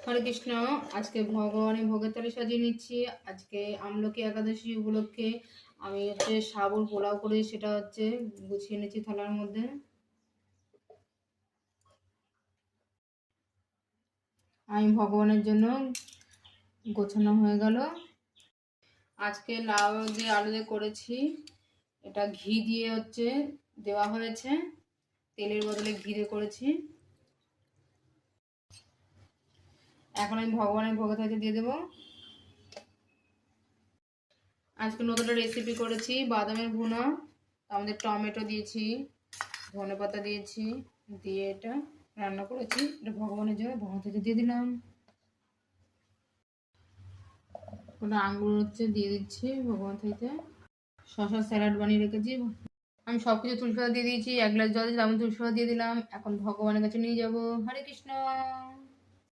হরে কৃষ্ণ। আজকে ভগবানের ভোগের থালি সাজিয়ে নিচ্ছি। আজকে আমলকি একাদশী উপলক্ষে আমি সাবুর পোলাও করে সেটা গুছিয়ে নিচ্ছি থালার মধ্যে। আমি ভগবানের জন্য গোছানো হয়ে গেল। আজকে লাউ দিয়ে আলু দিয়ে করেছি, এটা ঘি দিয়ে দেওয়া হয়েছে, তেলের বদলে ঘি দিয়ে করেছি। এখন আমি ভগবানের ভোগের থালিতে দিয়ে দেবো। আজকে নতুন একটা রেসিপি করেছি, বাদামের ভুনা। আমাদের টমেটো দিয়েছি, ধনেপাতা দিয়েছি, দিয়ে এটা রান্না করেছি। এটা ভগবানের জন্য ভগবান থেকে দিয়ে দিলাম। ওটা আঙ্গুর দিয়ে দিচ্ছি ভগবান থেকে। শশা স্যালাড বানিয়ে রেখেছি। আমি সবকিছু তুলসী পাতা দিয়ে দিয়েছি, 1 গ্লাস জল দিয়ে আমি তুলসী পাতা দিয়ে দিলাম। এখন ভগবানের কাছে নিয়ে যাব। হরে কৃষ্ণ।